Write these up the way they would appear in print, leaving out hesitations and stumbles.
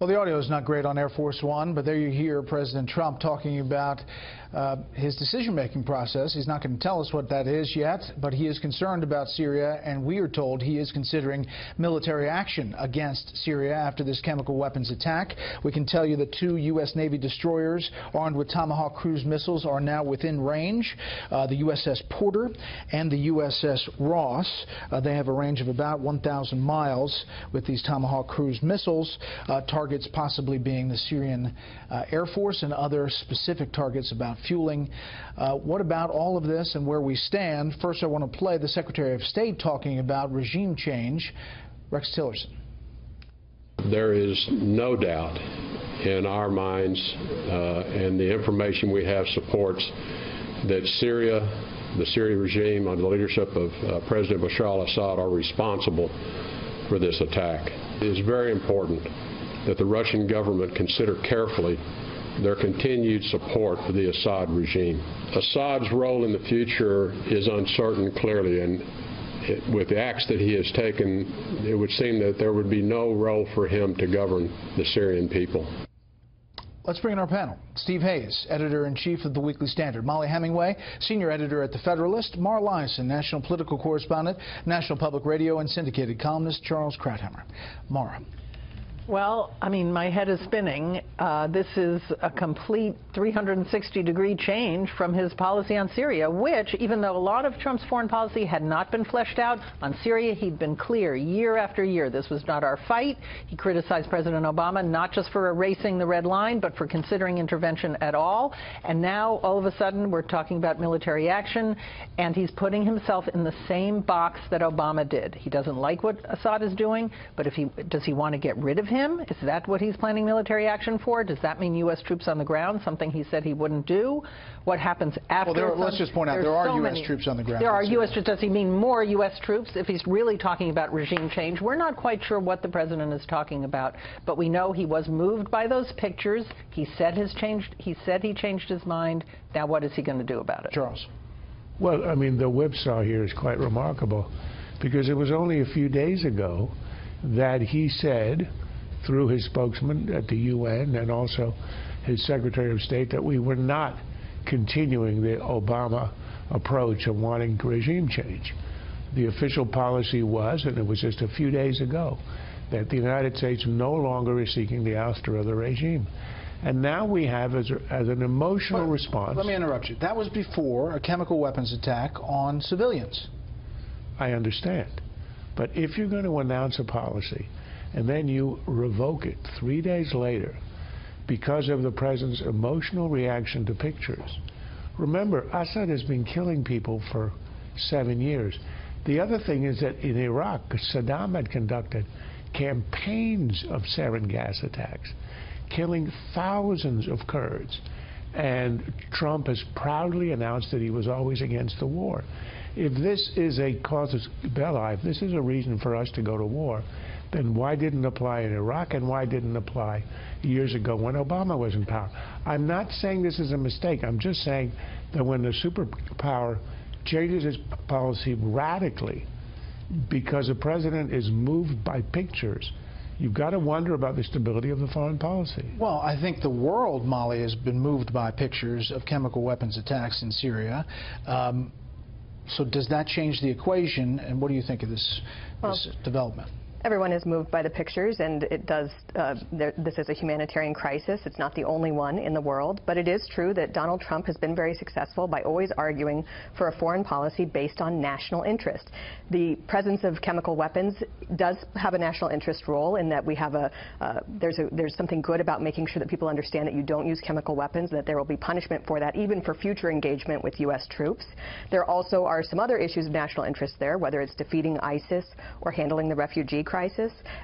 Well, the audio is not great on Air Force One, but there you hear President Trump talking about his decision-making process. He's not going to tell us what that is yet, but he is concerned about Syria, and we are told he is considering military action against Syria after this chemical weapons attack. We can tell you that 2 U.S. Navy destroyers armed with Tomahawk cruise missiles are now within range. The USS Porter and the USS Ross. They have a range of about 1,000 miles with these Tomahawk cruise missiles. Targets possibly being the Syrian Air Force and other specific targets about fueling. What about all of this and where we stand? First, I want to play the Secretary of State talking about regime change. Rex Tillerson. There is no doubt in our minds, and the information we have supports, that Syria, the Syrian regime under the leadership of President Bashar al-Assad, are responsible for this attack. It is very important that the Russian government consider carefully their continued support for the Assad regime. Assad's role in the future is uncertain, clearly, and with the acts that he has taken, it would seem that there would be no role for him to govern the Syrian people. Let's bring in our panel. Steve Hayes, editor-in-chief of the Weekly Standard. Molly Hemingway, senior editor at The Federalist. Mara Liasson, national political correspondent, National Public Radio and syndicated columnist. Charles Krauthammer. Mara. Well, I mean, my head is spinning. This is a complete 360-degree change from his policy on Syria, which, even though a lot of Trump's foreign policy had not been fleshed out, on Syria he'd been clear year after year. This was not our fight. He criticized President Obama not just for erasing the red line, but for considering intervention at all. And now, all of a sudden, we're talking about military action, and he's putting himself in the same box that Obama did. He doesn't like what Assad is doing, but does he want to get rid of him? Is that what he's planning military action for? Does that mean U.S. troops on the ground, something he said he wouldn't do? What happens after? Well, let's just point out there are U.S. troops on the ground. There are U.S. troops. Does he mean more U.S. troops if he's really talking about regime change? We're not quite sure what the president is talking about, but we know he was moved by those pictures. He said he changed his mind. Now what is he going to do about it? Charles. Well, I mean, the whipsaw here is quite remarkable, because it was only a few days ago that he said, through his spokesman at the UN and also his Secretary of State, that we were not continuing the Obama approach of wanting regime change. The official policy was, and it was just a few days ago, that the United States no longer is seeking the ouster of the regime. And now we have, as an emotional response... Let me interrupt you. That was before a chemical weapons attack on civilians. I understand. But if you're going to announce a policy and then you revoke it 3 days later because of the president's emotional reaction to pictures. Remember, Assad has been killing people for 7 years. The other thing is that in Iraq, Saddam had conducted campaigns of sarin gas attacks, killing thousands of Kurds. And Trump has proudly announced that he was always against the war. If this is a casus belli, if this is a reason for us to go to war, then why didn't it apply in Iraq, and why didn't it apply years ago when Obama was in power? I'm not saying this is a mistake. I'm just saying that when the superpower changes its policy radically because the president is moved by pictures, you've got to wonder about the stability of the foreign policy. Well, I think the world, Molly, has been moved by pictures of chemical weapons attacks in Syria. So does that change the equation, and what do you think of this development? Everyone is moved by the pictures, and it does. This is a humanitarian crisis. It's not the only one in the world, but it is true that Donald Trump has been very successful by always arguing for a foreign policy based on national interest. The presence of chemical weapons does have a national interest role in that we have there's something good about making sure that people understand that you don't use chemical weapons, that there will be punishment for that, even for future engagement with U.S. troops. There also are some other issues of national interest there, whether it's defeating ISIS or handling the refugee crisis.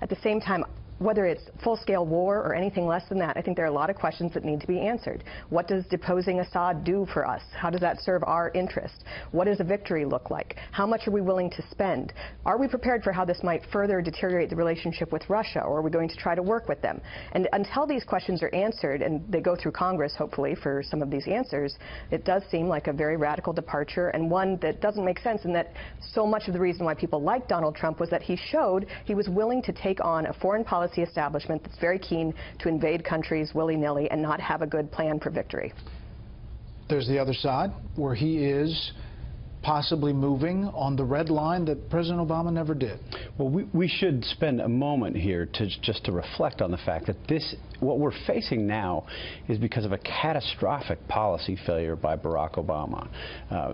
At the same time, whether it's full-scale war or anything less than that, I think there are a lot of questions that need to be answered. What does deposing Assad do for us? How does that serve our interest? What does a victory look like? How much are we willing to spend? Are we prepared for how this might further deteriorate the relationship with Russia, or are we going to try to work with them? And until these questions are answered, and they go through Congress, hopefully, for some of these answers, it does seem like a very radical departure, and one that doesn't make sense, in that so much of the reason why people like Donald Trump was that he showed he was willing to take on a foreign policy policy establishment that's very keen to invade countries willy-nilly and not have a good plan for victory. There's the other side, where he is possibly moving on the red line that President Obama never did. Well, we should spend a moment here just to reflect on the fact that what we're facing now is because of a catastrophic policy failure by Barack Obama.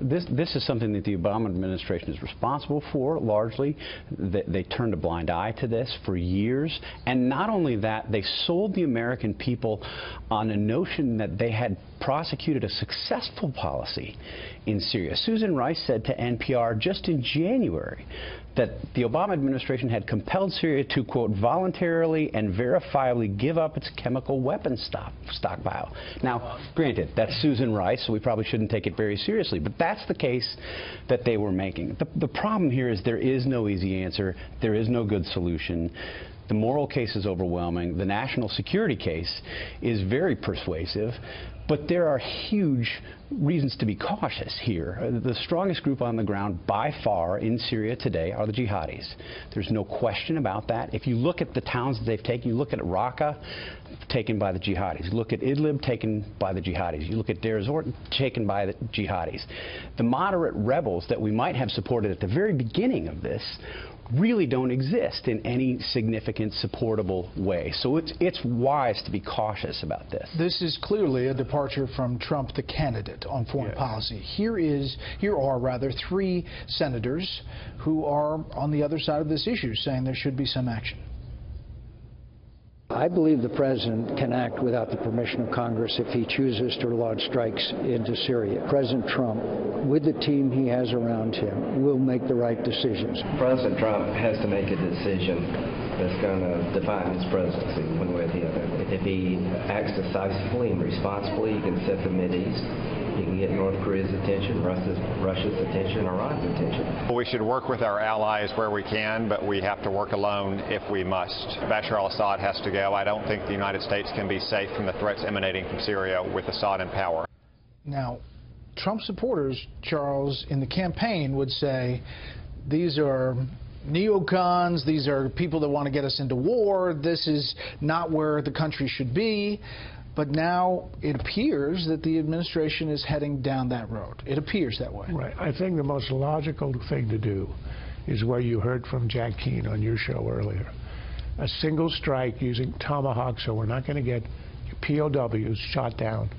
This is something that the Obama administration is responsible for, largely. They turned a blind eye to this for years. And not only that, they sold the American people on a notion that they had prosecuted a successful policy in Syria. Susan Rice said to NPR just in January that the Obama administration had compelled Syria to, quote, voluntarily and verifiably give up its chemical weapons stockpile. Now, granted, that's Susan Rice, so we probably shouldn't take it very seriously, but that's the case that they were making. The problem here is there is no easy answer. There is no good solution. The moral case is overwhelming. The national security case is very persuasive. But there are huge reasons to be cautious here. The strongest group on the ground by far in Syria today are the jihadis. There's no question about that. If you look at the towns that they've taken, you look at Raqqa, taken by the jihadis. You look at Idlib, taken by the jihadis. You look at Deir ez-Zor, taken by the jihadis. The moderate rebels that we might have supported at the very beginning of this really don't exist in any significant, supportable way. So it's wise to be cautious about this. This is clearly a departure from Trump, the candidate on foreign policy. Here are three senators who are on the other side of this issue, saying there should be some action. I believe the president can act without the permission of Congress if he chooses to launch strikes into Syria. President Trump, with the team he has around him, will make the right decisions. President Trump has to make a decision that's going to define his presidency one way or the other. If he acts decisively and responsibly, he can set the Mideast. He can get North Korea's attention, Russia's attention, Iran's attention. We should work with our allies where we can, but we have to work alone if we must. Bashar al-Assad has to go. I don't think the United States can be safe from the threats emanating from Syria with Assad in power. Now, Trump supporters, Charles, in the campaign would say these are neocons, these are people that want to get us into war, this is not where the country should be. But now it appears that the administration is heading down that road. It appears that way. Right. I think the most logical thing to do is what you heard from Jack Keane on your show earlier. A single strike using tomahawks, so we're not going to get POWs shot down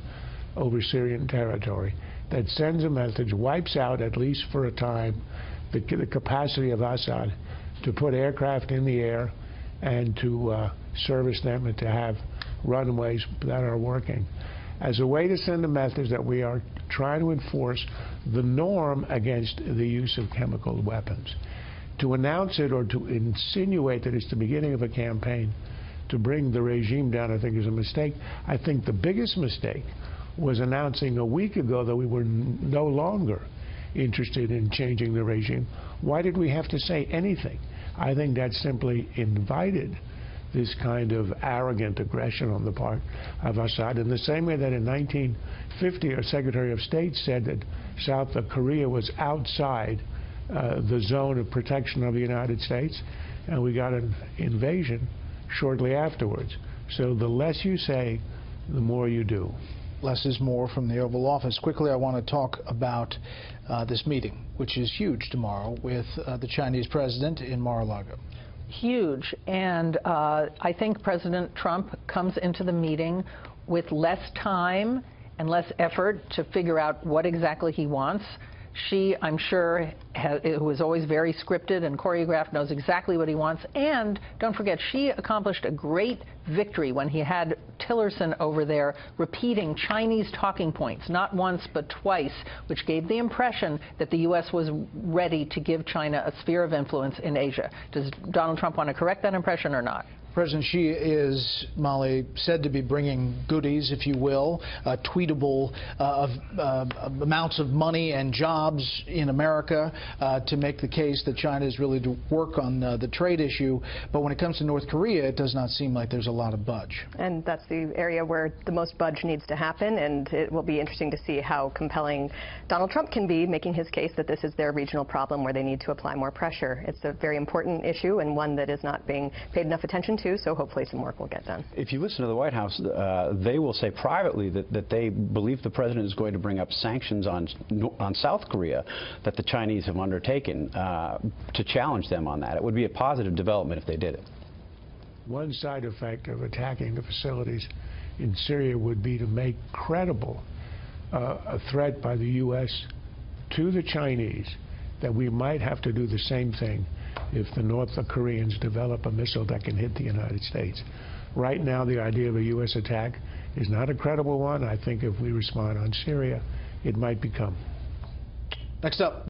over Syrian territory. That sends a message, wipes out, at least for a time, the capacity of Assad to put aircraft in the air and to service them and to have runways that are working, as a way to send a message that we are trying to enforce the norm against the use of chemical weapons. To announce it or to insinuate that it's the beginning of a campaign to bring the regime down, I think, is a mistake. I think the biggest mistake was announcing a week ago that we were no longer interested in changing the regime. Why did we have to say anything? I think that simply invited this kind of arrogant aggression on the part of Assad, in the same way that in 1950 our Secretary of State said that South Korea was outside the zone of protection of the United States, and we got an invasion shortly afterwards. So the less you say, the more you do. Less is more from the Oval Office. Quickly, I want to talk about this meeting, which is huge tomorrow, with the Chinese president in Mar-a-Lago. Huge, and I think President Trump comes into the meeting with less time and less effort to figure out what exactly he wants. She, I'm sure, who is always very scripted and choreographed, knows exactly what he wants. And don't forget, she accomplished a great victory when he had Tillerson over there repeating Chinese talking points, not once but twice, which gave the impression that the U.S. was ready to give China a sphere of influence in Asia. Does Donald Trump want to correct that impression or not? President Xi is, Molly, said to be bringing goodies, if you will, tweetable amounts of money and jobs in America to make the case that China is really to work on the trade issue. But when it comes to North Korea, it does not seem like there's a lot of budge. And that's the area where the most budge needs to happen, and it will be interesting to see how compelling Donald Trump can be, making his case that this is their regional problem where they need to apply more pressure. It's a very important issue and one that is not being paid enough attention to, so hopefully some work will get done. If you listen to the White House, they will say privately that they believe the president is going to bring up sanctions on South Korea that the Chinese have undertaken to challenge them on that. It would be a positive development if they did it. One side effect of attacking the facilities in Syria would be to make credible a threat by the U.S. to the Chinese that we might have to do the same thing if the North Koreans develop a missile that can hit the United States. Right now, the idea of a U.S. attack is not a credible one. I think if we respond on Syria, it might become. Next up.